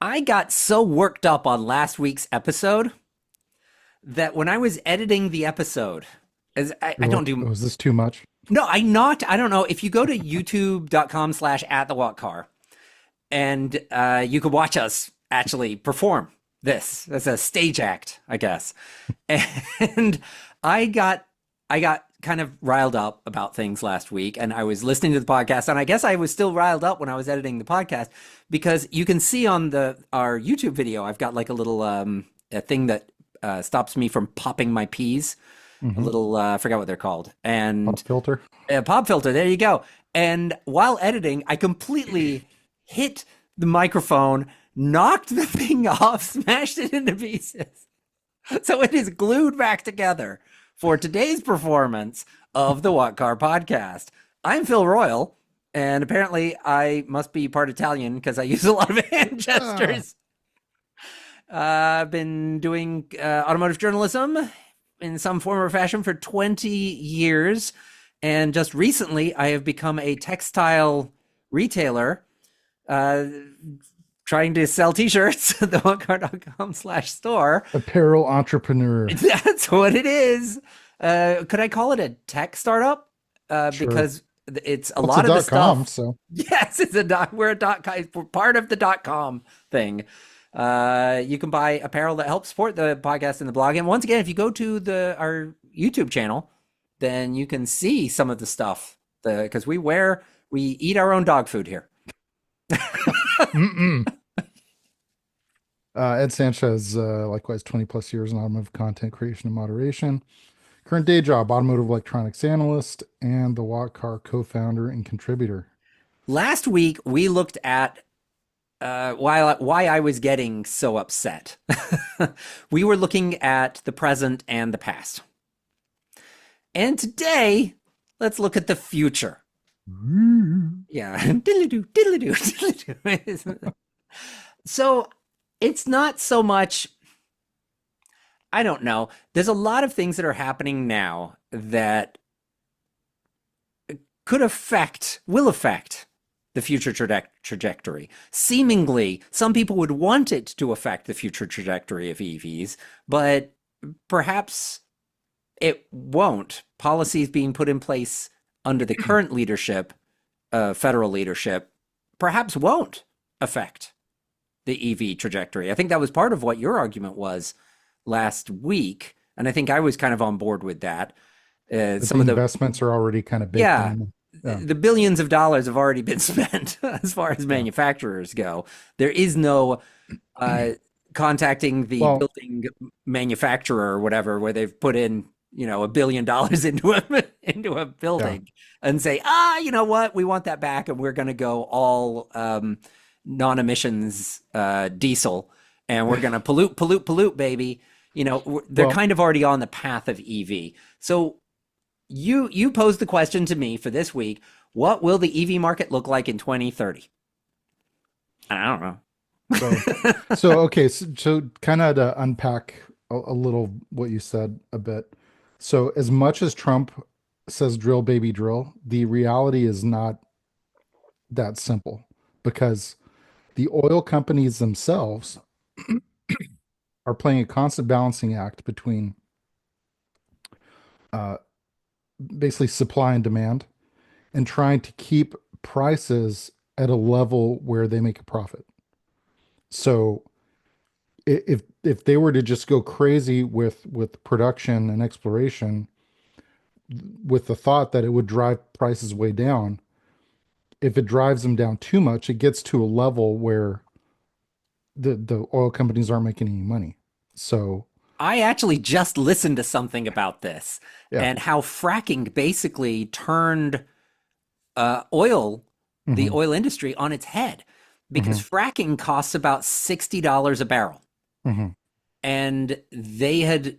I got so worked up on last week's episode that when I was editing the episode, as I You're don't like, do, oh, is this too much? no, I don't know. If you go to youtube.com/, at the walk car, and you could watch us actually perform this as a stage act, I guess. And I got, I got kind of riled up about things last week, and I was listening to the podcast, and I guess I was still riled up when I was editing the podcast because you can see on the our YouTube video, I've got like a little a thing that stops me from popping my peas, a Hmm. little I forgot what they're called, and Pop filter. a pop filter. There you go. And while editing, I completely hit the microphone, knocked the thing off, smashed it into pieces. So it is glued back together for today's performance of the What Car podcast. I'm Phil Royle, and apparently I must be part Italian because I use a lot of hand Ah, gestures. I've been doing automotive journalism in some form or fashion for 20 years. And just recently, I have become a textile retailer, uh, trying to sell t-shirts at the onecar.com/store. apparel entrepreneur. That's what it is. Could I call it a tech startup? Sure. Because it's a Well, it's a lot of the .com, stuff. so Yes, it's a dot. We're a dot com. We're part of the dot com thing. You can buy apparel that helps support the podcast and the blog. And once again, if you go to the our YouTube channel, then you can see some of the stuff. Because we eat our own dog food here. mm-mm. Ed Sanchez, likewise 20 plus years in automotive content creation and moderation. Current day job, automotive electronics analyst, and the Watt Car co-founder and contributor. Last week we looked at why I was getting so upset. We were looking at the present and the past. And today, let's look at the future. Yeah. Diddly-doo, diddly-doo, diddly-doo. So it's not so much, I don't know. There's a lot of things that are happening now that will affect the future trajectory. Seemingly, some people would want it to affect the future trajectory of EVs, but perhaps it won't. Policies being put in place under the current leadership, federal leadership, perhaps won't affect the EV trajectory. I think that was part of what your argument was last week, and I think I was kind of on board with that. That the Some of the investments are already kind of baked Yeah, in. Yeah. the billions of dollars have already been spent as far as Yeah. manufacturers go. There is no uh, contacting the Well, building manufacturer or whatever, where they've put in, $1 billion into a yeah. building and say, you know what, we want that back, and we're going to go all non-emissions diesel, and we're going to pollute, baby. They're Well, kind of already on the path of EV. So you posed the question to me for this week: what will the EV market look like in 2030? I don't know. so so okay, so kind of to unpack a little what you said a bit. So as much as Trump says drill baby drill, the reality is not that simple because the oil companies themselves are playing a constant balancing act between uh, basically supply and demand and trying to keep prices at a level where they make a profit. So if they were to just go crazy with production and exploration with the thought that it would drive prices way down, if it drives them down too much, it gets to a level where the oil companies aren't making any money. So I actually just listened to something about this yeah. and how fracking basically turned oil, the Hmm. oil industry, on its head because Hmm. fracking costs about $60 a barrel, Hmm. and they had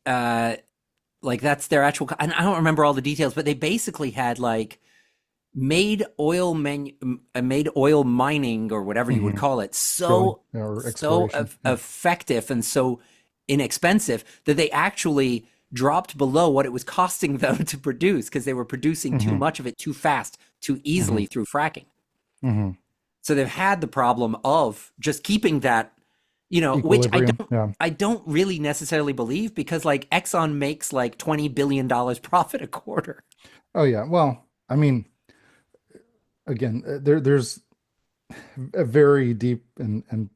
uh, like that's their actual. And I don't remember all the details, but they basically had like made oil mining or whatever you would Hmm. call it Drilling so or so exploration. Yeah. effective and so inexpensive that they actually dropped below what it was costing them to produce because they were producing too Hmm. much of it too fast, too Hmm. easily through fracking. Hmm. So they've had the problem of just keeping that, which Equilibrium. Yeah. I don't really necessarily believe, because like Exxon makes like $20 billion profit a quarter. Oh yeah. Well, I mean, again, there's a very deep and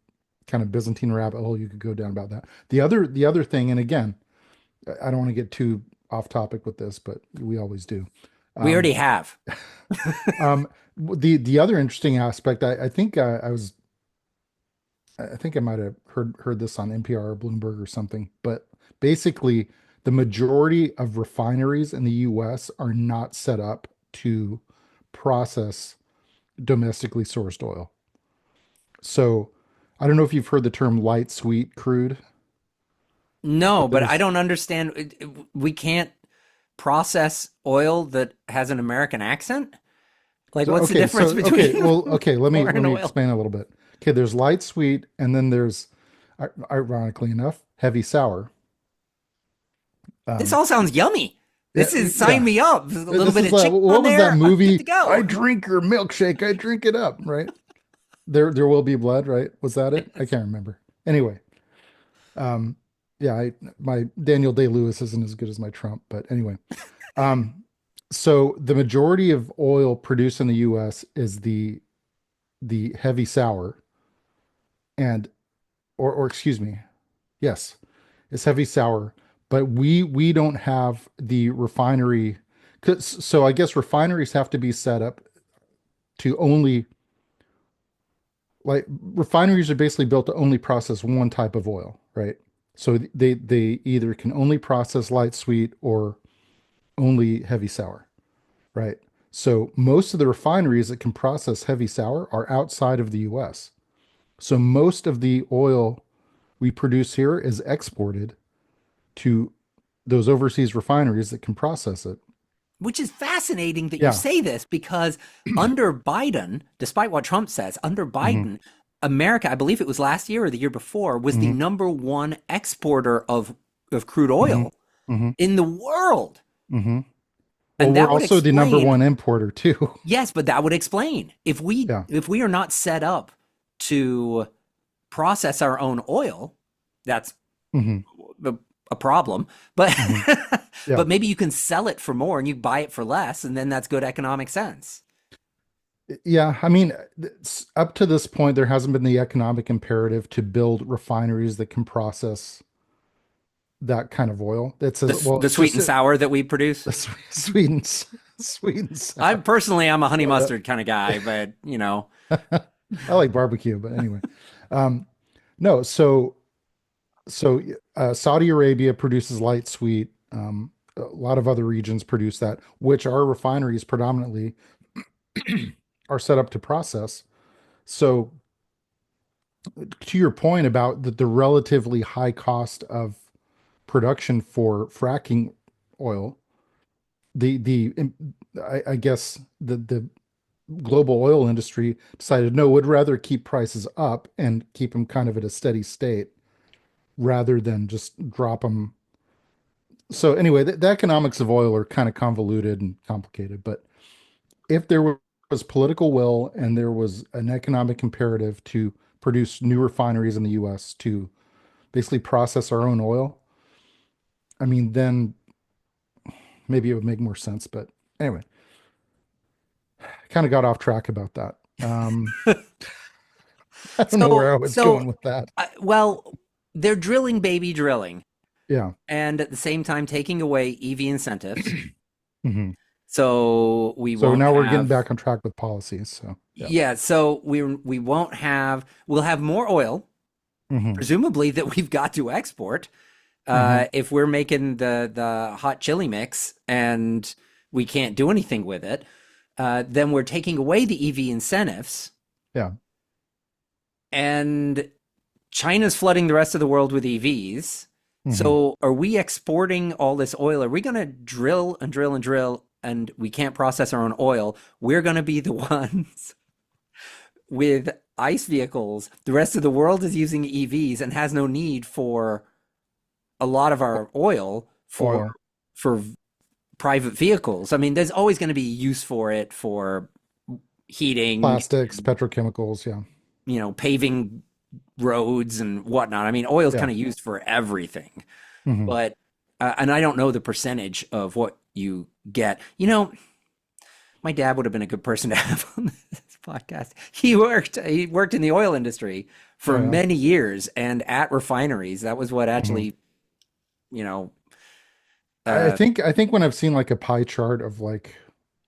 kind of Byzantine rabbit hole you could go down about that. The other thing, and again, I don't want to get too off topic with this, but we always do. We Um, already have. the other interesting aspect, I think I might have heard this on NPR or Bloomberg or something, but basically the majority of refineries in the US are not set up to process domestically sourced oil. So I don't know if you've heard the term light sweet crude, No, but but I there's don't understand. We can't process oil that has an American accent. Like, so what's the difference between okay, let foreign me oil? explain a little bit. Okay, there's light sweet and then there's ironically enough, heavy sour. This Um all sounds yummy. yeah, This is sign yeah. me up. There's a little This bit is of chicken on what was that there. I'm good to movie? I go. drink your milkshake, I drink it up, right? There will be blood, right? Was that it? I can't remember. Anyway, um yeah, my Daniel Day-Lewis isn't as good as my Trump, but anyway. Um so the majority of oil produced in the US is the heavy sour and or excuse me. Yes, it's heavy sour, but we don't have the refinery. So I guess refineries have to be set up to only like refineries are basically built to only process one type of oil, right? So they either can only process light sweet or only heavy sour, right? So most of the refineries that can process heavy sour are outside of the US. So most of the oil we produce here is exported to those overseas refineries that can process it. Which is fascinating that you Yeah. say this, because under Biden, despite what Trump says, under Hmm. Biden, America, I believe it was last year or the year before, was the Hmm. number one exporter of crude Hmm. oil Hmm. in the world. Hmm. Well, And we're that would also the number explain, one importer too. yes, but that would explain Yeah. if we are not set up to process our own oil, that's Hmm. a, a problem. But Hmm. Yeah. but maybe you can sell it for more and you buy it for less, and then that's good economic sense. Yeah. I mean, up to this point, there hasn't been the economic imperative to build refineries that can process that kind of oil. That says, well, The sweet just and sour that we produce. sweet and sweet and I sour. personally, I'm a honey But, mustard kind of guy, but I like barbecue, but anyway. Um, no, so Saudi Arabia produces light sweet. A lot of other regions produce that, which our refineries predominantly are set up to process. So, to your point about the relatively high cost of production for fracking oil, the I guess the global oil industry decided no, would rather keep prices up and keep them kind of at a steady state rather than just drop them. So anyway, the economics of oil are kind of convoluted and complicated, but if there was political will and there was an economic imperative to produce new refineries in the US to basically process our own oil, I mean, then maybe it would make more sense. But anyway, I kind of got off track about that. I don't know where I was so going with that. well, they're drilling baby drilling, Yeah. and at the same time taking away EV incentives. Hmm. So we So won't now we're getting have, back on track with policies. So yeah. yeah, so we won't have, we'll have more oil, Hmm. presumably, that we've got to export. Hmm. If we're making the hot chili mix and we can't do anything with it, then we're taking away the EV incentives, Yeah. and China's flooding the rest of the world with EVs. Hmm. So are we exporting all this oil? Are we going to drill and drill and drill, and we can't process our own oil? We're going to be the ones with ICE vehicles. The rest of the world is using EVs and has no need for a lot of our oil Oil. for private vehicles. I mean, there's always going to be use for it for, heating, Plastics, petrochemicals. Yeah. paving roads and whatnot. I mean, oil is Yeah. kind of used for everything, Hmm. but and I don't know the percentage of what you get. My dad would have been a good person to have on this podcast. He worked in the oil industry for Oh, yeah. many years and at refineries. That was what Hmm. actually, you know, I uh, think I think when I've seen like a pie chart of like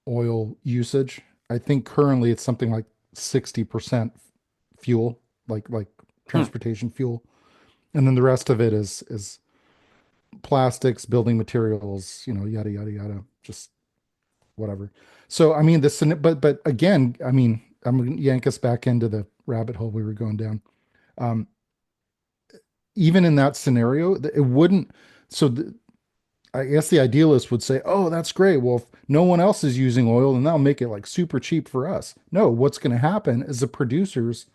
oil usage, I think currently it's something like 60% fuel, like hmm. transportation fuel. And then the rest of it is plastics, building materials, yada yada yada, just whatever. So I mean but again, I mean, I'm gonna yank us back into the rabbit hole we were going down. Um, Even in that scenario, it wouldn't. So I guess the idealist would say, "Oh, that's great. Well, if no one else is using oil, then that'll make it like super cheap for us." No, what's going to happen is the producers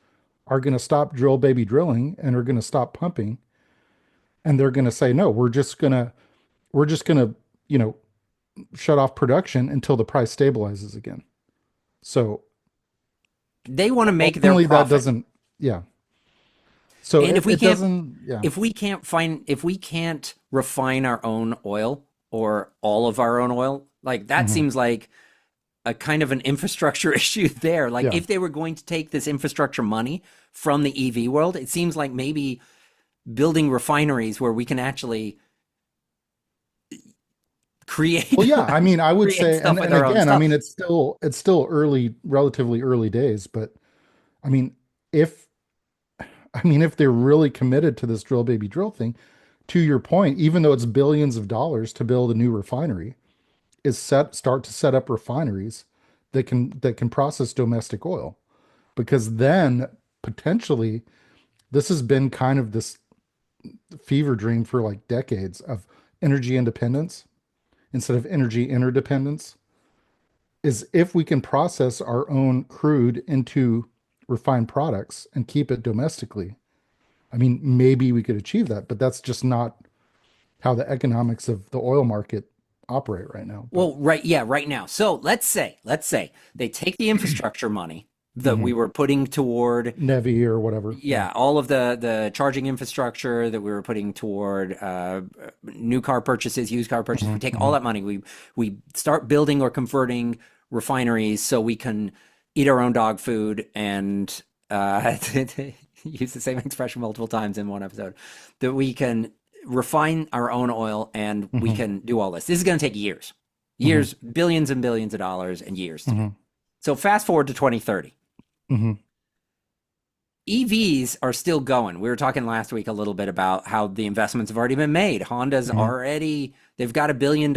are going to stop drill baby drilling and are going to stop pumping, and they're going to say, "No, we're just gonna, you know, shut off production until the price stabilizes again." So They want to make their ultimately, that profit. doesn't, yeah. So And it, if we it can't doesn't, yeah. if we can't refine our own oil or all of our own oil, like that Hmm. seems like a kind of an infrastructure issue there. Like Yeah. if they were going to take this infrastructure money from the EV world, it seems like maybe building refineries where we can actually Well, create yeah, I mean, I would create say, stuff with and our own again, I mean, stuff. it's still early, relatively early days, but I mean, if if they're really committed to this drill baby drill thing, to your point, even though it's billions of dollars to build a new refinery, is start to set up refineries that can process domestic oil, because then potentially this has been kind of this fever dream for like decades of energy independence instead of energy interdependence. Is if we can process our own crude into refined products and keep it domestically, I mean, maybe we could achieve that, but that's just not how the economics of the oil market operate right now. But Well, right, yeah, right now. So let's say they take the infrastructure money that mhm. we were putting toward, Nevi or whatever. Yeah. yeah, all of the charging infrastructure that we were putting toward new car purchases, used car purchases. We Hmm. take all Hmm. that money, we start building or converting refineries so we can eat our own dog food and to use the same expression multiple times in one episode, that we can refine our own oil and we Hmm. can do all this. This is going to take years, Hmm. years, billions and billions of dollars and years to do. Hmm. So fast forward to 2030. Hmm. EVs are still going. We were talking last week a little bit about how the investments have already been made. Hmm. They've got $1 billion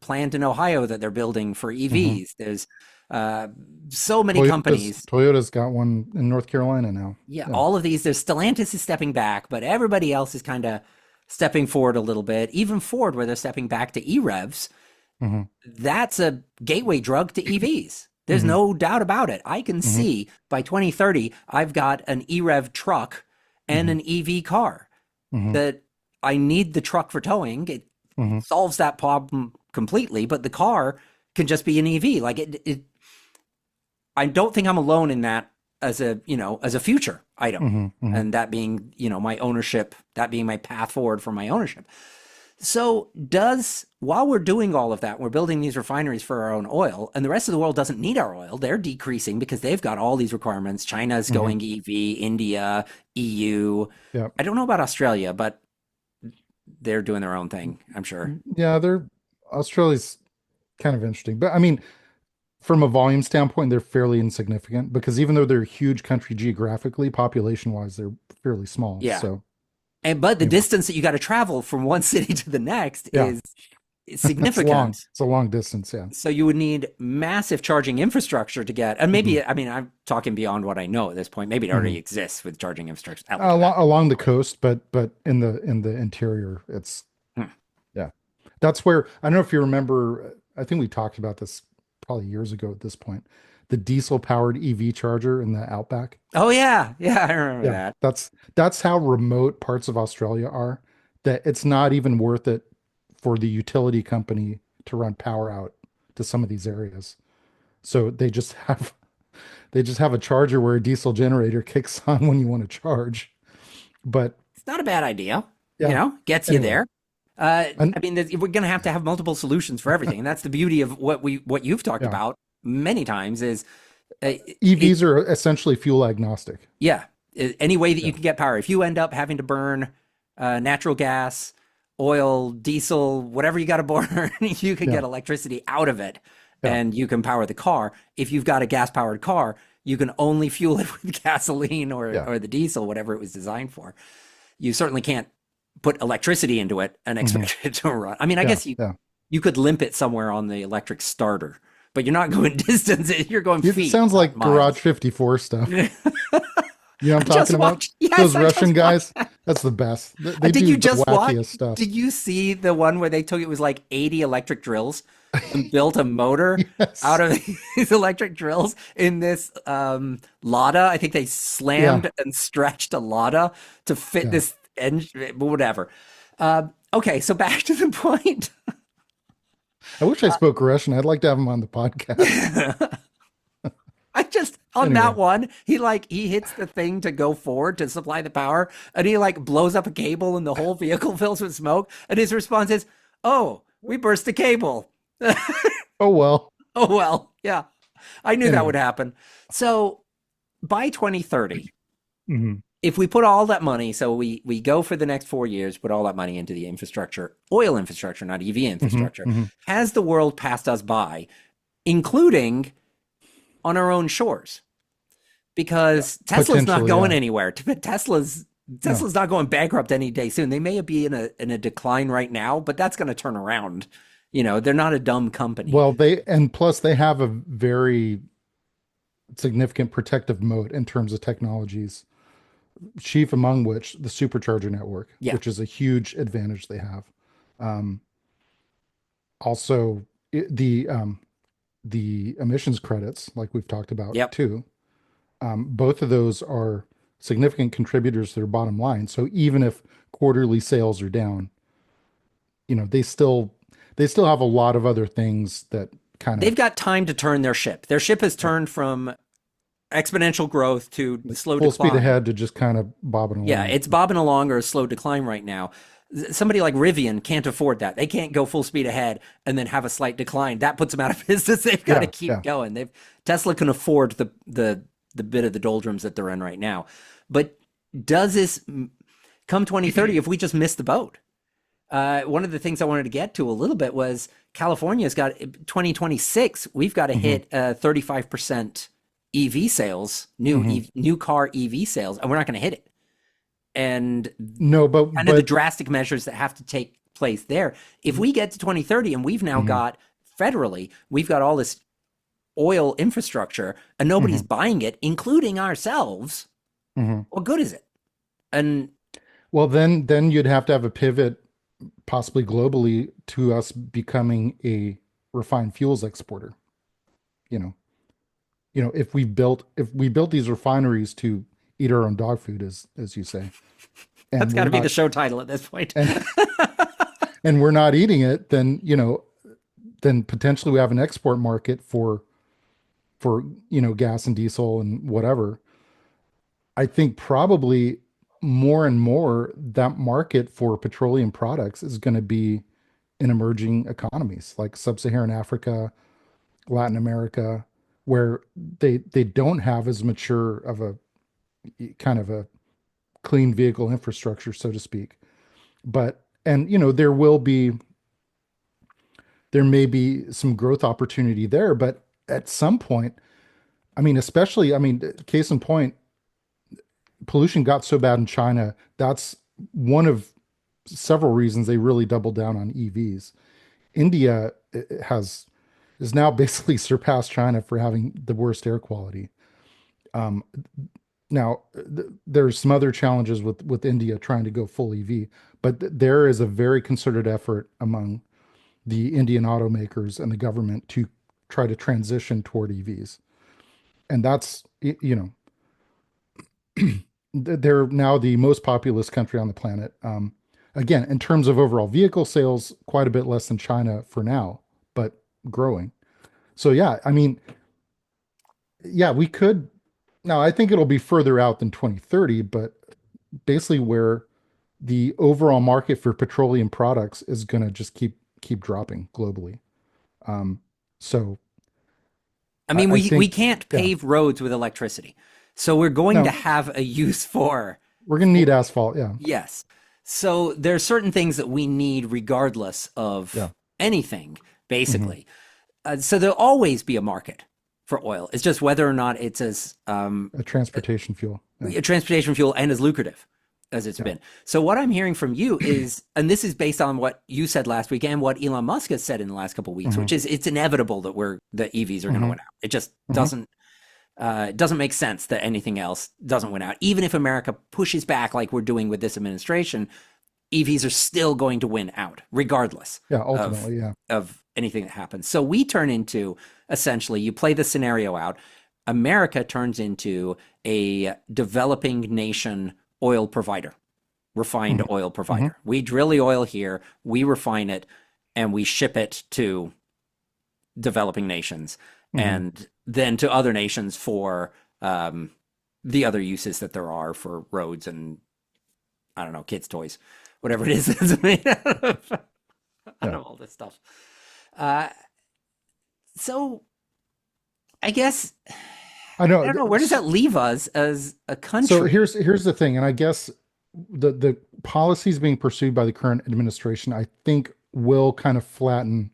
plant in Ohio that they're building for Hmm. EVs. There's uh, so many Toyota's companies. Toyota's got one in North Carolina now. Yeah, Yeah. all of these. There's Stellantis is stepping back, but everybody else is kind of stepping forward a little bit. Even Ford, where they're stepping back to E-revs, Hmm. that's a gateway drug to EVs. There's Hmm. no doubt about it. I can Hmm. see by 2030, I've got an E-rev truck and Hmm. an EV car Hmm. that I need the truck for towing. It Hmm. solves that problem completely, but the car can just be an EV. Like I don't think I'm alone in that as a future item. Hmm. Hmm. And that being, my ownership, that being my path forward for my ownership. So while we're doing all of that, we're building these refineries for our own oil, and the rest of the world doesn't need our oil. They're decreasing because they've got all these requirements. China's Hmm. going EV, India, EU. Yeah. I don't know about Australia, but they're doing their own thing, I'm sure. Yeah. Australia's kind of interesting, but I mean, from a volume standpoint, they're fairly insignificant because even though they're a huge country geographically, population wise, they're fairly small. Yeah. So, But the you know, distance that you got to travel from one city to the next yeah, is it's long. significant. It's a long distance. Yeah. So you would need massive charging infrastructure to get, and Hmm. maybe, I mean, I'm talking beyond what I know at this point. Maybe it already Hmm. exists with charging infrastructure. I don't know. Along the coast, but in the interior, it's Hmm. yeah. That's where I don't know if you remember. I think we talked about this probably years ago at this point. The diesel powered EV charger in the outback. Oh yeah, yeah, I remember Yeah, that. that's how remote parts of Australia are, that it's not even worth it for the utility company to run power out to some of these areas. So they just have They just have a charger where a diesel generator kicks on when you want to charge. But It's not a bad idea. You yeah, know, gets you anyway. there. And I mean, we're going to have multiple solutions for everything, and that's the beauty of what you've talked yeah, about many times is it. EVs are essentially fuel agnostic. Yeah, any way that Yeah. you can get power. If you end up having to burn natural gas, oil, diesel, whatever you got to burn, you can Yeah. get electricity out of it, Yeah. and you can power the car. If you've got a gas powered car, you can only fuel it with gasoline Yeah. or the diesel, whatever it was designed for. You certainly can't put electricity into it and Hmm. expect it to run. I mean, I Yeah. guess Yeah. you could limp it somewhere on the electric starter, but you're not going distance. You're going It feet, sounds not like Garage miles. 54 stuff. You know what I I'm just talking about? watched. Yes, Those I Russian just watched. guys, that's the best. They Did do you the just watch? wackiest stuff. Did you see the one where they took it was like 80 electric drills and built a motor out Yes. of these electric drills in this Lada? I think they Yeah. slammed and stretched a Lada to fit Yeah. this engine, whatever. Okay, so back to the point. I wish I spoke Russian. I'd like to have him on the podcast. I just on that Anyway. one, he hits the thing to go forward to supply the power, and he like blows up a cable, and the whole vehicle fills with smoke. And his response is, "Oh, we burst a cable." Oh well. Oh well, yeah, I knew that Anyway. would happen. So by 2030, Hmm. if we put all that money, so we go for the next 4 years, put all that money into the infrastructure, oil infrastructure, not EV Hmm. infrastructure, Hmm. has the world passed us by, including on our own shores? Because Tesla's not Potentially, going yeah. anywhere. Tesla's No. Tesla's not going bankrupt any day soon. They may be in a decline right now, but that's going to turn around. You know, they're not a dumb company. Well, and plus they have a very significant protective moat in terms of technologies, chief among which the supercharger network, Yeah. which is a huge advantage they have. Um, Also, the emissions credits, like we've talked about Yep. too, both of those are significant contributors to their bottom line. So even if quarterly sales are down, they still have a lot of other things that kind of They've got time to turn their ship. Their ship has turned from exponential growth to slow full speed decline. ahead to just kind of bobbing Yeah, along. it's bobbing along or a slow decline right now. Somebody like Rivian can't afford that. They can't go full speed ahead and then have a slight decline. That puts them out of business. They've got to Yeah, keep yeah. going. Tesla can afford the bit of the doldrums that they're in right now. But does this come 2030 if we just miss the boat? One of the things I wanted to get to a little bit was California's got 2026. We've got to Hmm. hit 35% EV sales, Hmm. new car EV sales, and we're not going to hit it. And No, but kind of the drastic measures that have to take place there. If we get to 2030 and we've now Mhm. got federally, we've got all this oil infrastructure and nobody's Mhm. buying it, including ourselves, Mhm. what good is it? And Well, then you'd have to have a pivot, possibly globally, to us becoming a refined fuels exporter. You know, if we built these refineries to eat our own dog food, as you say, that's and got we're to be the not show title at this point. and and we're not eating it, then potentially we have an export market for gas and diesel and whatever. I think probably more and more that market for petroleum products is going to be in emerging economies like sub-Saharan Africa, Latin America, where they don't have as mature of a kind of a clean vehicle infrastructure, so to speak. But and there may be some growth opportunity there, but at some point, I mean, especially, I mean, case in point, pollution got so bad in China. That's one of several reasons they really doubled down on EVs. India has is now basically surpassed China for having the worst air quality. Um, Now, there's some other challenges with India trying to go full EV, but there is a very concerted effort among the Indian automakers and the government to try to transition toward EVs. And that's, they're now the most populous country on the planet. Again, in terms of overall vehicle sales, quite a bit less than China for now, but growing. So yeah, I mean, yeah, we could. Now, I think it'll be further out than 2030, but basically where the overall market for petroleum products is going to just keep dropping globally. Um, so I mean, I we think, can't yeah, pave roads with electricity. So we're going to no, have a use we're going to need asphalt. Yeah, yes. So there are certain things that we need regardless yeah, of anything, hmm basically. So there'll always be a market for oil. It's just whether or not it's as a transportation fuel. Yeah, a transportation fuel and as lucrative as it's yeah, been. So what I'm hearing from you is, and this is based on what you said last week and what Elon Musk has said in the last couple of weeks, hmm which is it's inevitable that the EVs are going to hmm win out. It just hmm doesn't make sense that anything else doesn't win out. Even if America pushes back like we're doing with this administration, EVs are still going to win out, regardless yeah. of Ultimately, yeah. anything that happens. So we turn into essentially, you play the scenario out. America turns into a developing nation oil provider, refined hmm oil hmm provider. We drill the oil here, we refine it, and we ship it to developing nations hmm and then to other nations for um, the other uses that there are for roads and I don't know, kids' toys, whatever it is that's made out Yeah, of all this stuff. Uh, so I guess I I know. don't know, where does that leave us as a So country? here's the thing, and I guess the policies being pursued by the current administration, I think, will kind of flatten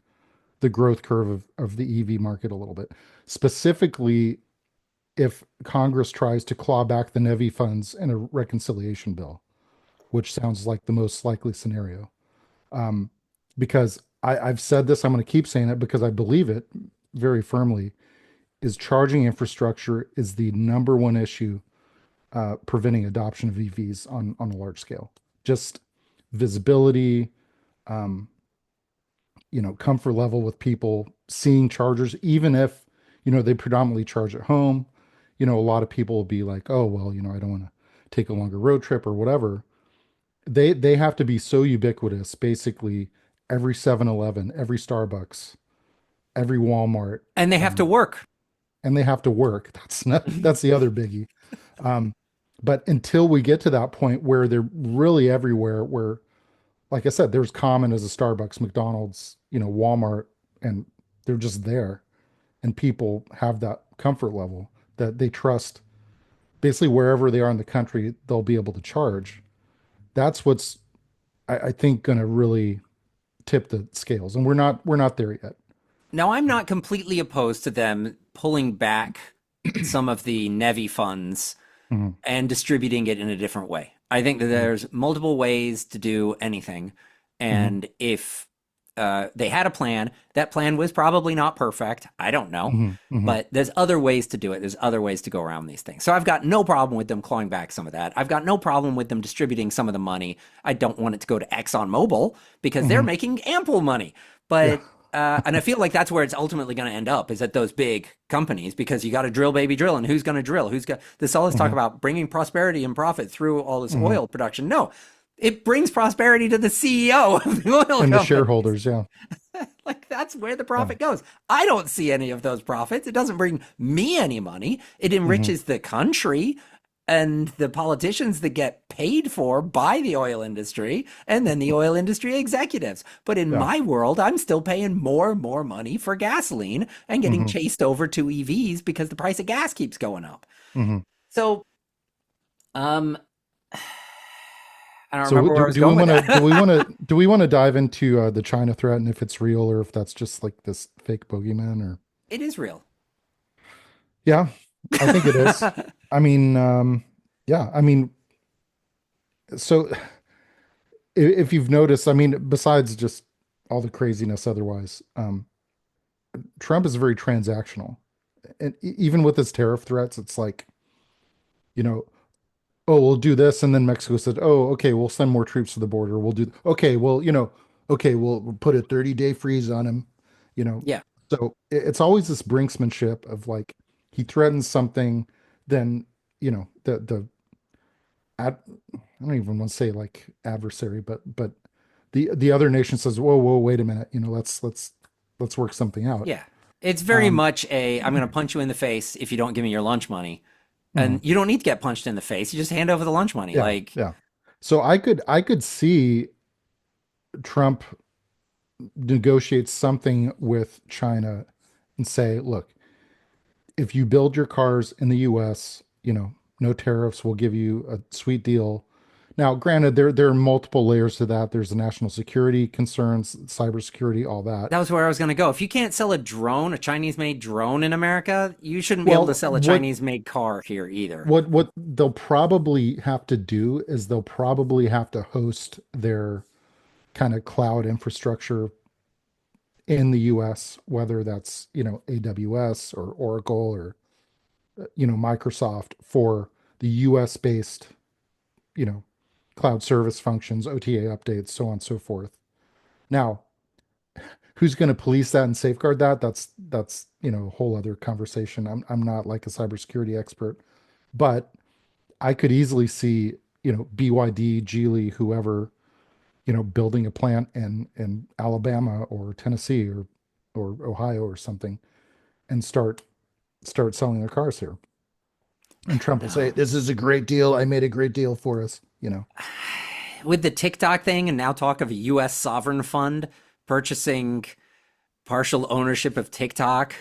the growth curve of the EV market a little bit. Specifically, if Congress tries to claw back the NEVI funds in a reconciliation bill, which sounds like the most likely scenario. Um, because I've said this, I'm going to keep saying it because I believe it very firmly, is charging infrastructure is the number one issue preventing adoption of EVs on a large scale. Just visibility, um, comfort level with people seeing chargers, even if, they predominantly charge at home. A lot of people will be like, oh, well, I don't want to take a longer road trip or whatever. They have to be so ubiquitous, basically every 7-Eleven, every Starbucks, every Walmart, And they have to um, work. and they have to work. That's the other biggie. Um, but until we get to that point where they're really everywhere, where, like I said, there's common as a Starbucks, McDonald's, Walmart, and they're just there, and people have that comfort level that they trust. Basically, wherever they are in the country, they'll be able to charge. That's what's I think going to really tip the scales, and we're not there yet. Now, I'm not completely opposed to them pulling back some of the NEVI funds Mhm, and distributing it in a different way. I think that mhm, there's multiple ways to do anything. mhm, And if they had a plan, that plan was probably not perfect. I don't know. mhm, mhm, But there's other ways to do it. There's other ways to go around these things. So I've got no problem with them clawing back some of that. I've got no problem with them distributing some of the money. I don't want it to go to ExxonMobil because they're mhm. making ample money. Yeah. But and I feel like that's where it's ultimately going to end up is at those big companies because you got to drill, baby, drill. And who's going to drill? Who's got this? All this talk Mhm, about bringing prosperity and profit through all this mhm. oil production. No, it brings prosperity to the CEO of the oil And the companies. shareholders, yeah, Like that's where the yeah. profit goes. I don't see any of those profits. It doesn't bring me any money. It Mhm, enriches the country and the politicians that get paid for by the oil industry and then the oil industry executives. But in yeah. my world, I'm still paying more and more money for gasoline and getting Mhm, chased over to EVs because the price of gas keeps going up. mhm. So, um, I don't So remember where I do was do we going with want to do we that. want to do we want to dive into the China threat and if it's real or if that's just like this fake bogeyman or It is real. yeah, I think it is. I mean, yeah, I mean, so if you've noticed, I mean, besides just all the craziness otherwise, Trump is very transactional. And even with his tariff threats, it's like, you know, oh, we'll do this. And then Mexico said, oh, okay, we'll send more troops to the border. Okay, well, okay, we'll put a 30-day freeze on him, you know. Yeah. So it's always this brinksmanship of like, he threatens something, then, the ad, I don't even want to say like adversary, but the other nation says, whoa, whoa, wait a minute, let's work something out. Yeah. It's very Um, much a I'm going to punch you in the face if you don't give me your lunch money. mhm. And you don't need to get punched in the face. You just hand over the lunch money. Yeah, Like, yeah. So I could see Trump negotiate something with China and say, look, if you build your cars in the US, no tariffs, we'll give you a sweet deal. Now, granted, there are multiple layers to that. There's the national security concerns, cybersecurity, all that. that was where I was going to go. If you can't sell a drone, a Chinese made drone in America, you shouldn't be able to Well, sell a Chinese made car here either. what they'll probably have to do is they'll probably have to host their kind of cloud infrastructure in the US, whether that's, AWS or Oracle or, Microsoft for the US based, you know, cloud service functions, OTA updates, so on and so forth. Now, who's going to police that and safeguard that? That's, a whole other conversation. I'm not like a cybersecurity expert, but I could easily see, BYD, Geely, whoever, building a plant in Alabama or Tennessee or Ohio or something and start selling their cars here. And I don't Trump will say, know. "This is a great deal. I made a great deal for us." With the TikTok thing and now talk of a US sovereign fund purchasing partial ownership of TikTok,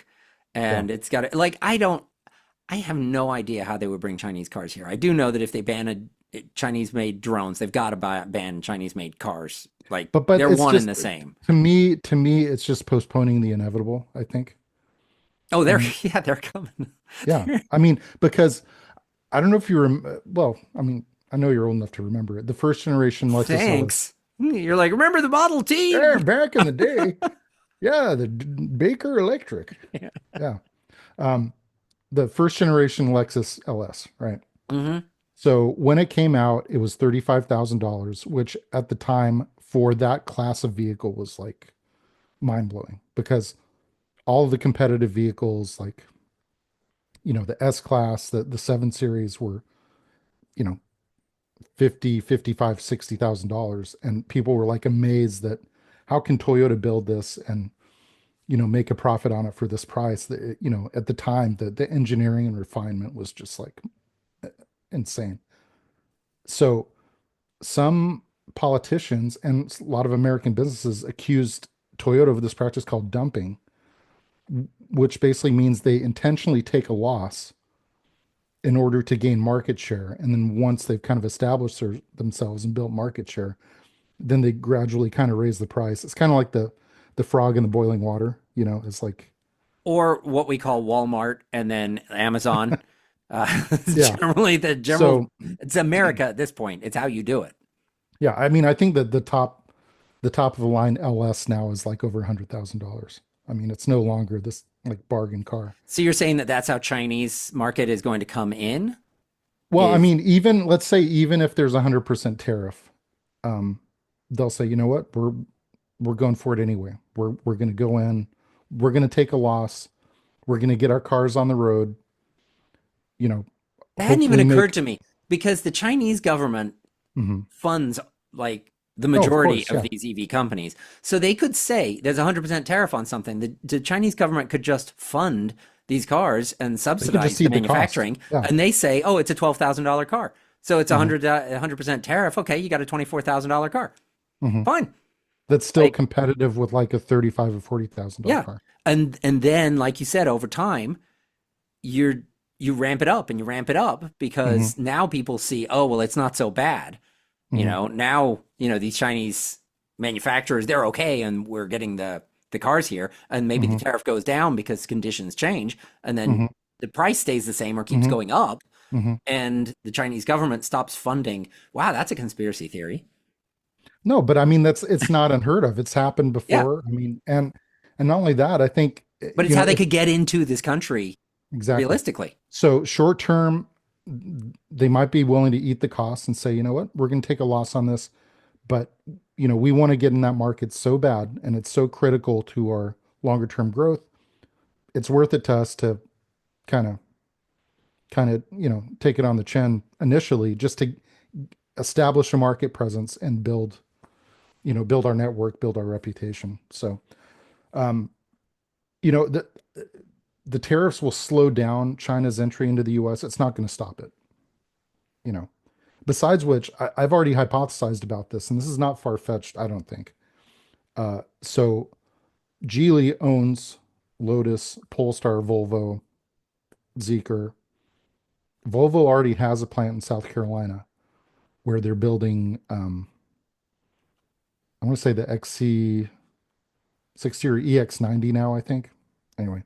Yeah. and it's got like I have no idea how they would bring Chinese cars here. I do know that if they ban Chinese made drones, they've got to ban Chinese made cars. Like But they're it's one and just the same. to me it's just postponing the inevitable, I think. Oh, I they're mean, yeah, they're coming. yeah. I mean, because I don't know if you well, I mean, I know you're old enough to remember it. The first generation Lexus LS. Thanks. You're like, remember the Model Yeah, T? back in the day. Yeah, the Baker Electric. Yeah. Yeah. Um, the first generation Lexus LS, right? Hmm. So when it came out, it was $35,000, which at the time for that class of vehicle was like mind blowing because all of the competitive vehicles, like, the S class, the 7 series were, you know, 50, 55, $60,000. And people were like amazed that how can Toyota build this and, make a profit on it for this price that, at the time the engineering and refinement was just like insane. So some politicians and a lot of American businesses accused Toyota of this practice called dumping, which basically means they intentionally take a loss in order to gain market share. And then once they've kind of established themselves and built market share, then they gradually kind of raise the price. It's kind of like the frog in the boiling water, it's like, Or what we call Walmart and then Amazon. yeah. Generally, the general, So it's America at this point. It's how you do it. yeah, I mean, I think that the top of the line LS now is like over $100,000. I mean, it's no longer this like bargain car. So you're saying that that's how Chinese market is going to come in? Well, I Is mean, even let's say even if there's 100% tariff, um, they'll say, you know what, we're going for it anyway. We're going to go in, we're going to take a loss, we're going to get our cars on the road, you know, that hadn't even hopefully occurred make. to me because the Chinese government Mhm. funds like the Oh, of majority course, of yeah. these EV companies. So they could say there's a 100% tariff on something. The Chinese government could just fund these cars and They could just subsidize the see the cost. manufacturing. Yeah. And they say, oh, it's a $12,000 car. So it's Hmm. 100% tariff. Okay, you got a $24,000 car. Hmm. Fine. That's still Like, competitive with like a 35 or $40,000 yeah. car. And then, like you said, over time, you're you ramp it up and you ramp it up Hmm. because now people see, oh, well, it's not so bad. Hmm. Now, these Chinese manufacturers, they're okay and we're getting the cars here and maybe the Hmm. tariff goes down because conditions change and then Hmm. the price stays the same or keeps Hmm. going up Hmm. and the Chinese government stops funding. Wow, that's a conspiracy theory. No, but I mean it's not unheard of. It's happened Yeah, before. I mean, and not only that, I think but it's how they could get into this country exactly. realistically. So short term, they might be willing to eat the costs and say, you know what, we're going to take a loss on this, but we want to get in that market so bad, and it's so critical to our longer term growth. It's worth it to us to kind of take it on the chin initially, just to establish a market presence and build our network, build our reputation. So, um, the tariffs will slow down China's entry into the US. It's not going to stop it, you know. Besides which, I've already hypothesized about this, and this is not far-fetched, I don't think. So Geely owns Lotus, Polestar, Volvo, Zeekr. Volvo already has a plant in South Carolina where they're building, I want to say the XC60 or EX90 now, I think. Anyway,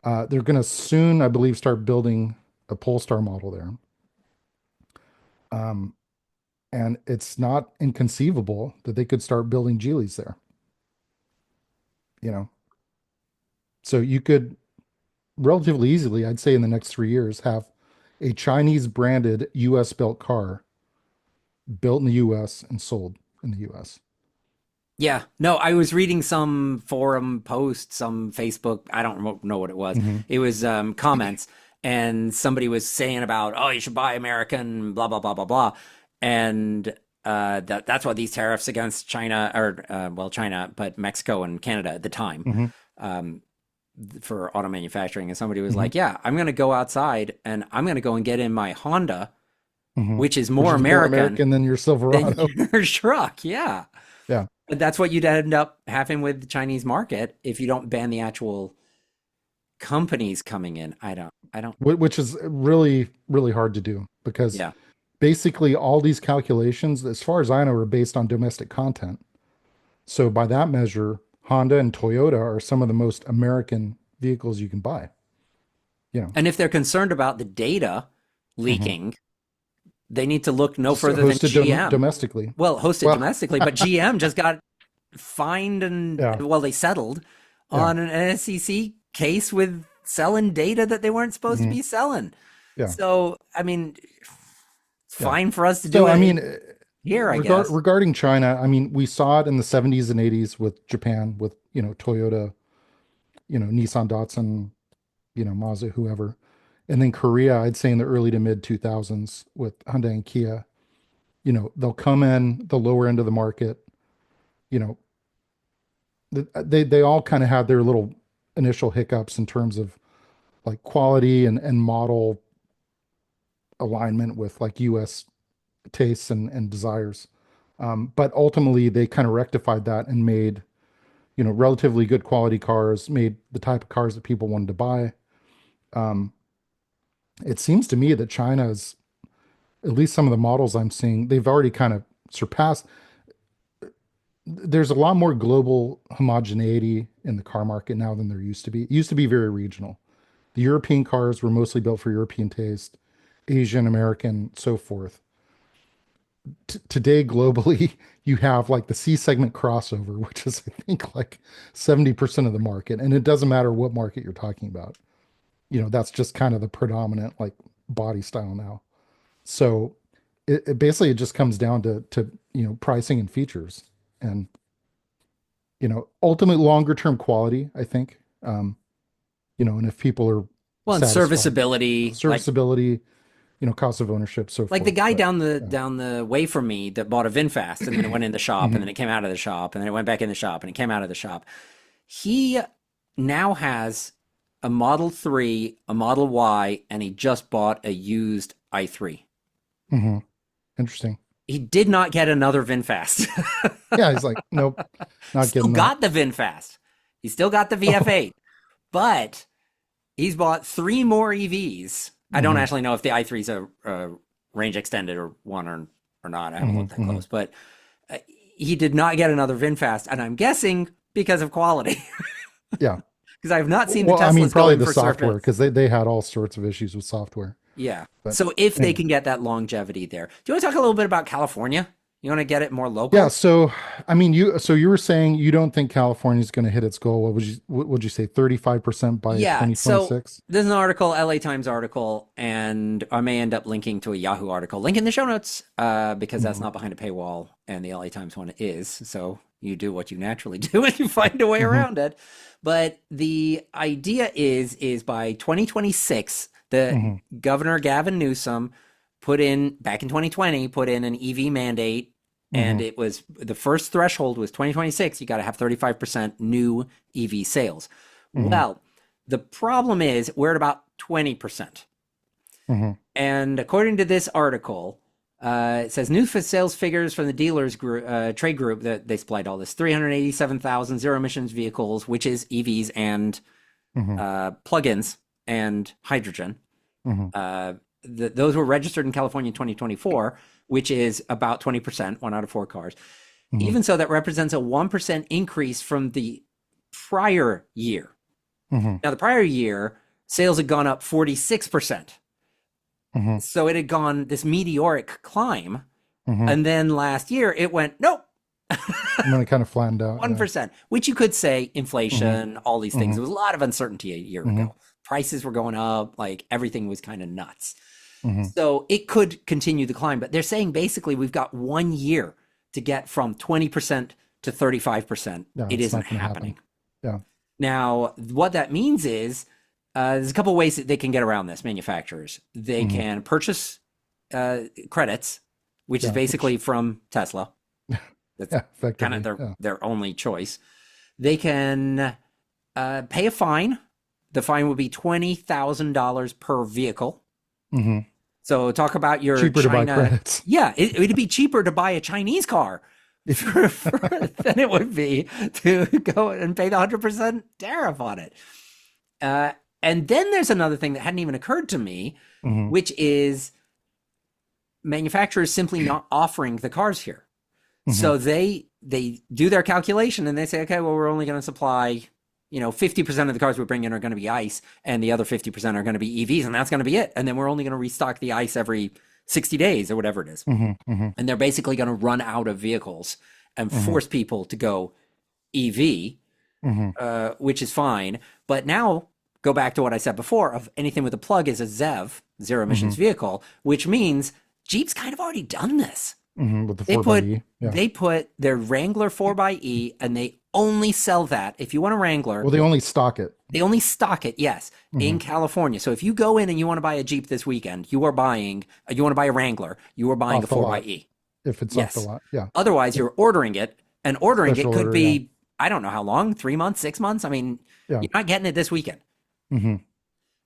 they're going to soon, I believe, start building a Polestar model there. Um, and it's not inconceivable that they could start building Geelys there, you know. So you could relatively easily, I'd say in the next 3 years, have a Chinese branded US built car built in the US and sold in the US. Yeah. No, I was reading some forum post, some Facebook, I don't know what it was. Hmm. It was comments, and somebody was saying about, oh, you should buy American, blah, blah, blah, blah, blah. And that's why these tariffs against China, or, well, China, but Mexico and Canada at the time, Hmm. um, for auto manufacturing. And somebody was Hmm. like, yeah, I'm going to go outside and I'm going to go and get in my Honda, Hmm. which is Which more is more American American than your than Silverado. your truck. Yeah. Yeah. But that's what you'd end up having with the Chinese market if you don't ban the actual companies coming in. I don't, Which is really, really hard to do because yeah. basically all these calculations, as far as I know, are based on domestic content. So by that measure, Honda and Toyota are some of the most American vehicles you can buy. You know, And if they're concerned about the data hmm leaking, they need to look no just further than hosted GM. domestically. Well, hosted Well, domestically, but GM just got fined and, yeah, well, they settled yeah, on an SEC case with selling data that they weren't supposed to hmm be selling. yeah, So, I mean, it's yeah. fine for us to So do I it mean, here, I guess. regarding China, I mean, we saw it in the 70s and 80s with Japan, with Toyota, Nissan, Datsun, Mazda, whoever. And then Korea, I'd say in the early to mid 2000s with Hyundai and Kia, they'll come in the lower end of the market, you know, they all kind of had their little initial hiccups in terms of like quality and model alignment with like US tastes and desires. But ultimately they kind of rectified that and made, relatively good quality cars, made the type of cars that people wanted to buy. Um, it seems to me that China's, at least some of the models I'm seeing, they've already kind of surpassed. There's a lot more global homogeneity in the car market now than there used to be. It used to be very regional. The European cars were mostly built for European taste, Asian, American, so forth. Today, globally, you have like the C segment crossover, which is, I think, like 70% of the market. And it doesn't matter what market you're talking about. That's just kind of the predominant like body style now. So it basically it just comes down to pricing and features and ultimate longer term quality, I think. And if people are Well, and satisfied, serviceability, serviceability, cost of ownership, so like the forth. guy But down the yeah. down the way from me that bought a VinFast and then it went in the shop and Hmm. then it came out of the shop and then it went back in the shop and it came out of the shop. He now has a Model 3, a Model Y, and he just bought a used i3. Hmm. Interesting. He did not get another VinFast. Yeah, he's like, nope, not Still getting that. got the VinFast. He still got the VF8, but he's bought three more EVs. I don't Hmm. actually know if the i3 is a range extended or one or not. I haven't Hmm. looked that Hmm. close, but he did not get another VinFast, and I'm guessing because of quality, Yeah. because I have not seen the Well, I mean, Teslas probably going the for software surface. because they had all sorts of issues with software. Yeah. But So if they anyway. can get that longevity there, do you want to talk a little bit about California? You want to get it more Yeah, local? so I mean, you were saying you don't think California is going to hit its goal. What would you say, 35% by Yeah. So 2026? there's an article, LA Times article, and I may end up linking to a Yahoo article. Link in the show notes, because that's Hmm. not behind a paywall, and the LA Times one is. So you do what you naturally do, and you find a way Hmm. around it. But the idea is by 2026, the Hmm. Governor Gavin Newsom put in back in 2020 put in an EV mandate, and Hmm. it was the first threshold was 2026. You got to have 35% new EV sales. Hmm. Well, The problem is we're at about 20%. Mm-hmm. And according to this article, it says new sales figures from the dealers group, trade group that they supplied all this 387,000 zero emissions vehicles, which is EVs and plug-ins and hydrogen. Those were registered in California in 2024, which is about 20%, 1 out of 4 cars. Even so, that represents a 1% increase from the prior year. Now, the prior year, sales had gone up 46%. So it had gone this meteoric climb. And then last year, it went, nope. And then it kind of flattened out. 1%, which you could say inflation, all these things. There was a lot of uncertainty a year ago. Prices were going up, like everything was kind of nuts. So it could continue the climb, but they're saying basically we've got 1 year to get from 20% to 35%. It isn't happening. Yeah. Now, what that means is there's a couple of ways that they can get around this, manufacturers. They can purchase credits, which is basically from Tesla. That's kind of their only choice. They can pay a fine. The fine would be $20,000 per vehicle. So talk about your cheaper China, to buy credits. Yeah, it'd be cheaper to buy a Chinese car than it would be to go and pay the 100% tariff on it. And then there's another thing that hadn't even occurred to me, which is manufacturers simply not offering the cars here. So they do their calculation and they say, okay, well, we're only going to supply, 50% of the cars we bring in are going to be ICE and the other 50% are going to be EVs, and that's going to be it. And then we're only going to restock the ICE every 60 days or whatever it is. And they're basically going to run out of vehicles and force people to go EV, which is fine. But now go back to what I said before of anything with a plug is a ZEV, zero emissions vehicle, which means Jeep's kind of already done this. With the 4xe. They put their Wrangler 4xe and they only sell that. If you want a Wrangler. Well, they only stock it. They only stock it, yes, in California. So if you go in and you want to buy a Jeep this weekend, you want to buy a Wrangler, you are buying a 4xe. If it's off the lot, yeah. Otherwise, you're ordering it, and ordering it could be, I don't know how long, 3 months, 6 months. I mean, you're not getting it this weekend.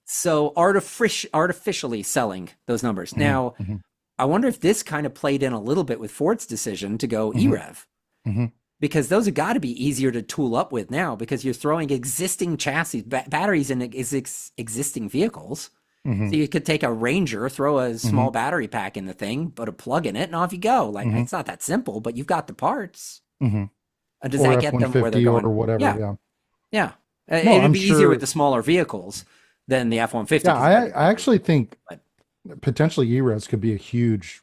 So artificially selling those numbers. Now, I wonder if this kind of played in a little bit with Ford's decision to go EREV, because those have got to be easier to tool up with now because you're throwing existing chassis, batteries in existing vehicles. So you could take a Ranger, throw a small battery pack in the thing, put a plug in it, and off you go. Like it's not that simple, but you've got the parts. And does or that get them where they're going? Or whatever, yeah. It'd be easier with the smaller vehicles than the F-150. Yeah, I actually think potentially EREVs could be a huge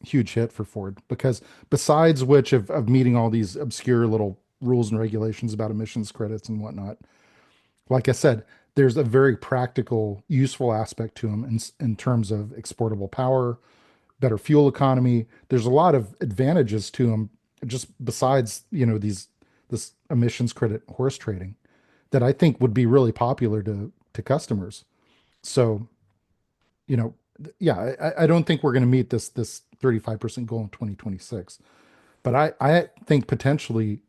hit for Ford, because besides which of meeting all these obscure little rules and regulations about emissions credits and whatnot, like I said, there's a very practical, useful aspect to them in terms of exportable power, better fuel economy. There's a lot of advantages to them just besides, this emissions credit horse trading that I think would be really popular to customers. So, I don't think we're going to meet this 35% goal in 2026, but I think potentially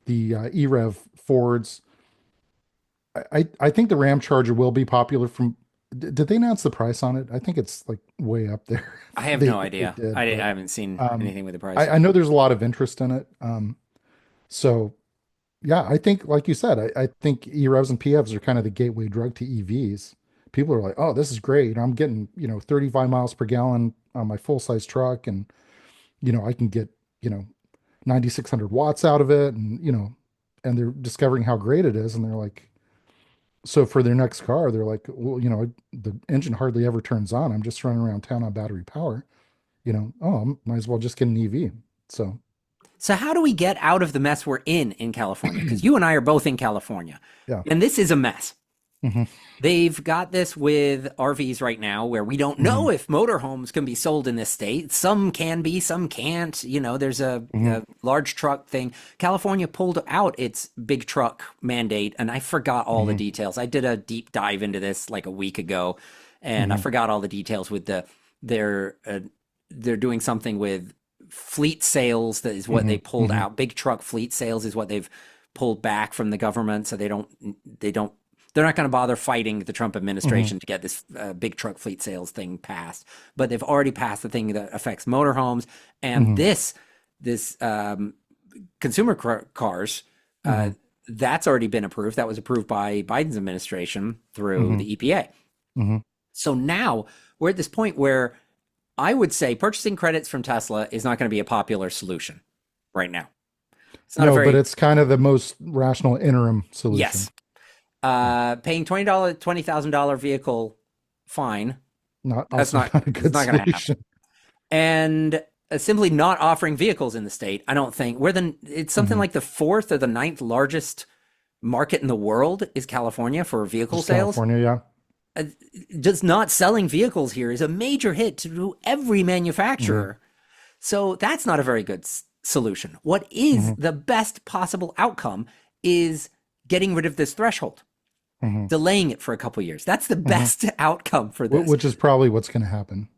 the EREV Fords, I think the Ram Charger will be popular. Did they announce the price on it? I think it's like way up there. I have no idea. I haven't seen anything with the price. I know there's a lot of interest in it. So yeah, I think, like you said, I think EREVs and PHEVs are kind of the gateway drug to EVs. People are like, oh, this is great. I'm getting, 35 miles per gallon on my full size truck. And, I can get, 9,600 watts out of it. And, and they're discovering how great it is. And they're like, so for their next car, they're like, well, the engine hardly ever turns on. I'm just running around town on battery power, I might as well just get an EV. So how do we get out of the mess we're in California? Because you and I are both in California. Yeah. And this is a mess. They've got this with RVs right now where we don't know if motorhomes can be sold in this state. Some can be, some can't. There's a large truck thing. California pulled out its big truck mandate, and I forgot all the details. I did a deep dive into this like a week ago, and I forgot all the details with they're doing something with fleet sales. That is what they pulled out. Big truck fleet sales is what they've pulled back from the government, so they don't They're not going to bother fighting the Trump Hmm. administration to get this big truck fleet sales thing passed. But they've already passed the thing that affects motorhomes, and Hmm. this consumer cars. Uh, Hmm. that's already been approved. That was approved by Biden's administration through Hmm. the EPA. Hmm. So now we're at this point where I would say purchasing credits from Tesla is not going to be a popular solution right now. It's not a No, but very, it's kind of the most rational interim solution. yes. Paying $20,000 vehicle fine. Not That's also not, not a it's good not going to happen. solution. And simply not offering vehicles in the state, I don't think it's something Hmm. like the fourth or the ninth largest market in the world is California for vehicle Just sales. California, yeah. uh, just not selling vehicles here is a major hit to every Hmm. manufacturer. So that's not a very good solution. What is Hmm. the best possible outcome is getting rid of this threshold, Hmm. delaying it for a couple years. That's the Hmm. best outcome for this. Which is probably what's going to happen.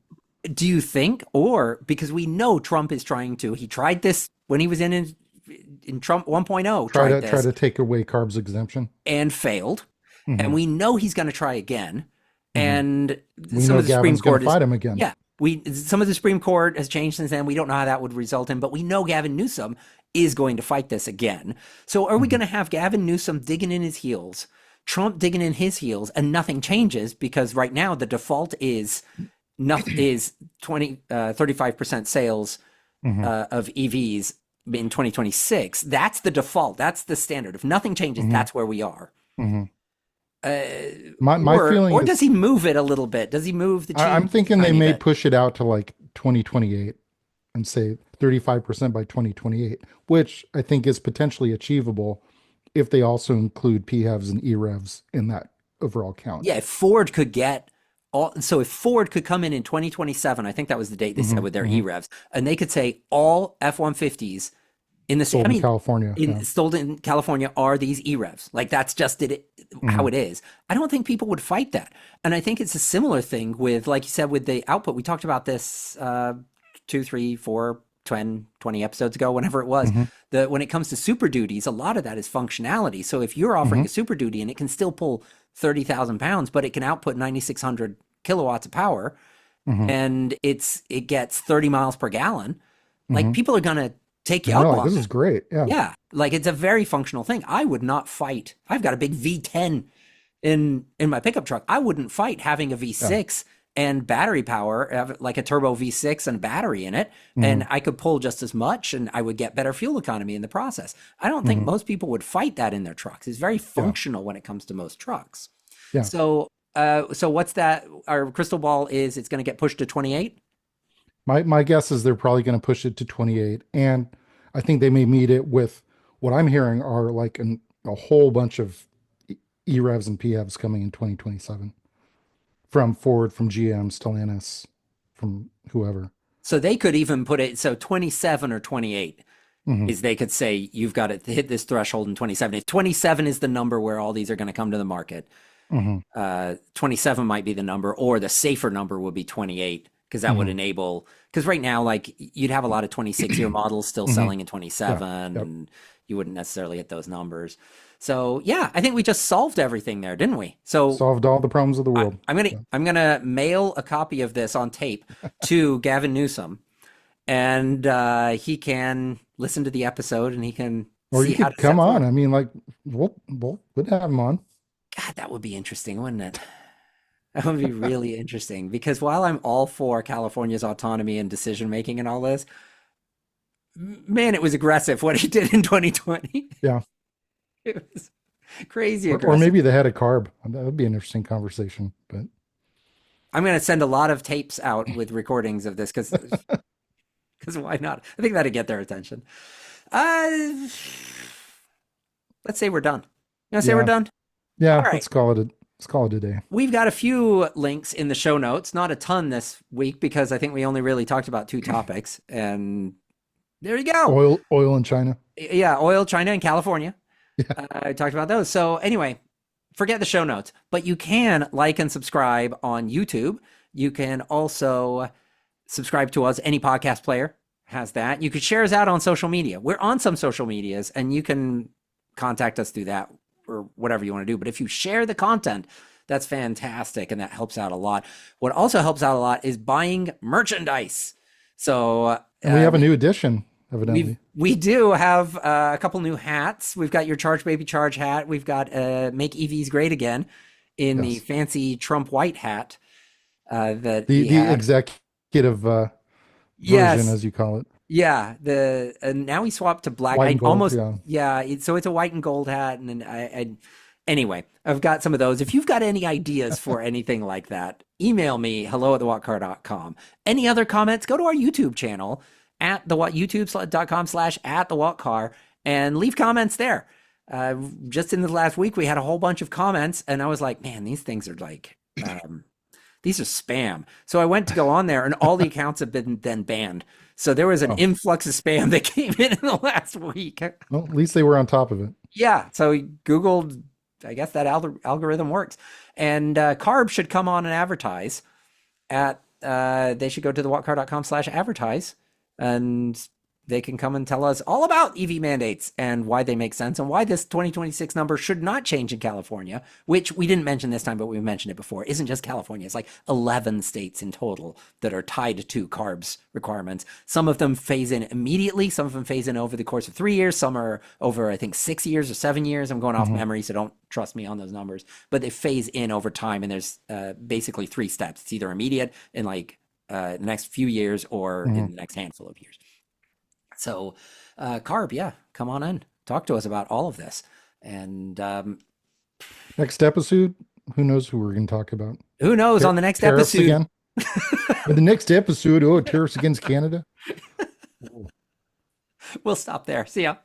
Do you think? Or because we know Trump is trying to, he tried this when he was in Trump 1.0, tried Try this to take away carbs exemption. and failed. And Hmm. we know he's going to try again. Hmm. And We some know of the Supreme Gavin's going to Court is, fight him again. yeah, some of the Supreme Court has changed since then. We don't know how that would result in, but we know Gavin Newsom is going to fight this again. So are we Hmm. going to have Gavin Newsom digging in his heels, Trump digging in his heels, and nothing changes? Because right now the default is nothing, is 35% sales Hmm. of EVs in 2026. That's the default. That's the standard. If nothing changes, Hmm. that's where we are. Hmm. Uh, My feeling or does is he move it a little bit? Does he move the I'm chain a thinking they tiny may bit? push it out to like 2028 and say 35% by 2028, which I think is potentially achievable if they also include PHEVs and EREVs in that overall count. Yeah, if Ford could get all, so if Ford could come in 2027, I think that was the date they said Hmm. with their Hmm. EREVs, and they could say all F-150s in the state, I Sold in mean, California. in Yeah. sold in California are these EREVs. Like that's just how Hmm. it is. I don't think people would fight that. And I think it's a similar thing with, like you said, with the output. We talked about this 2, 3, 4, 10, 20 episodes ago, whenever it was. Hmm. When it comes to super duties, a lot of that is functionality. So if you're offering Hmm. a super duty and it can still pull 30,000 pounds, but it can output 9,600 kilowatts of power, Hmm. and it gets 30 miles per gallon, like Hmm. people are gonna take you And they're up like, on this that. is great. Yeah. Yeah, like it's a very functional thing. I would not fight. I've got a big V10 in my pickup truck. I wouldn't fight having a Yeah. V6 and battery power, like a turbo V6 and battery in it, Hmm. and I could pull just as much, and I would get better fuel economy in the process. I don't think Hmm. most people would fight that in their trucks. It's very Yeah. functional when it comes to most trucks. Yeah. So what's that? Our crystal ball is it's going to get pushed to 28. My guess is they're probably going to push it to 28. And I think they may meet it with what I'm hearing are like a whole bunch of EREVs and PHEVs coming in 2027 from Ford, from GM, Stellantis, from whoever. So they could even put it so 27 or 28 Hmm. is they could say you've got to hit this threshold in 27. If 27 is the number where all these are going to come to the market, Hmm. 27 might be the number, or the safer number would be 28 because that would Hmm. enable. Because right now, like you'd have a lot of 26-year models still Hmm. selling in Yeah. 27, Yep. and you wouldn't necessarily hit those numbers. So yeah, I think we just solved everything there, didn't we? So Solved all the problems of the world. I'm gonna Yeah. I'm gonna mail a copy of this on tape to Gavin Newsom, and he can listen to the episode and he can Or you see how could to come step on. forward. I mean, like, we'd have him on. God, that would be interesting, wouldn't it? That would be really interesting because while I'm all for California's autonomy and decision making and all this, man, it was aggressive what he did in 2020. Yeah. It was crazy Or aggressive. maybe the head of carb. That would be an interesting conversation. But I'm going to send a lot of tapes out with recordings of this because why not? I think that'd get their attention. Uh, let's say we're done. You want to say we're yeah. done? All Yeah. right. Let's call it a day. We've got a few links in the show notes, not a ton this week because I think we only really talked about 2 topics. And there you go. Oil in China. Yeah, oil, China, and California. Yeah. I talked about those. So anyway, forget the show notes, but you can like and subscribe on YouTube. You can also subscribe to us. Any podcast player has that. You could share us out on social media. We're on some social medias, and you can contact us through that. or whatever you want to do. But if you share the content, that's fantastic, and that helps out a lot. What also helps out a lot is buying merchandise. So And we have a new edition, evidently. we do have a couple new hats. We've got your Charge Baby Charge hat. We've got Make EVs Great Again in the Yes. fancy Trump white hat that The executive version, yes. as you call it. Yeah, the now we swapped to black. White I and gold, almost yeah. so it's a white and gold hat, and then anyway, I've got some of those. If you've got any ideas for anything like that, email me hello@thewalkcar.com. Any other comments? Go to our YouTube channel at youtube.com/@thewalkcar and leave comments there. Just in the last week, we had a whole bunch of comments, and I was like, man, these things are like these are spam. So I went to go on there, and all the accounts have been then banned. So there was an influx of spam that came in the last week. Well, at least they were on top of it. Yeah. So we Googled, I guess that algorithm works. And Carb should come on and advertise at, they should go to thewalkcar.com/advertise, and they can come and tell us all about EV mandates and why they make sense and why this 2026 number should not change in California, which we didn't mention this time, but we mentioned it before. It isn't just California. It's like 11 states in total that are tied to carbs requirements. Some of them phase in immediately. Some of them phase in over the course of 3 years. Some are over, I think, 6 years or 7 years. I'm going off memory, so don't trust me on those numbers. But they phase in over time, and there's basically 3 steps. It's either immediate in like the next few years or in the next handful of years. So, Carb, yeah, come on in. Talk to us about all of this. And Next episode, who knows who we're going to talk about? who knows on the next Tariffs episode? again. In the next episode, tariffs against Canada. We'll stop there. See ya.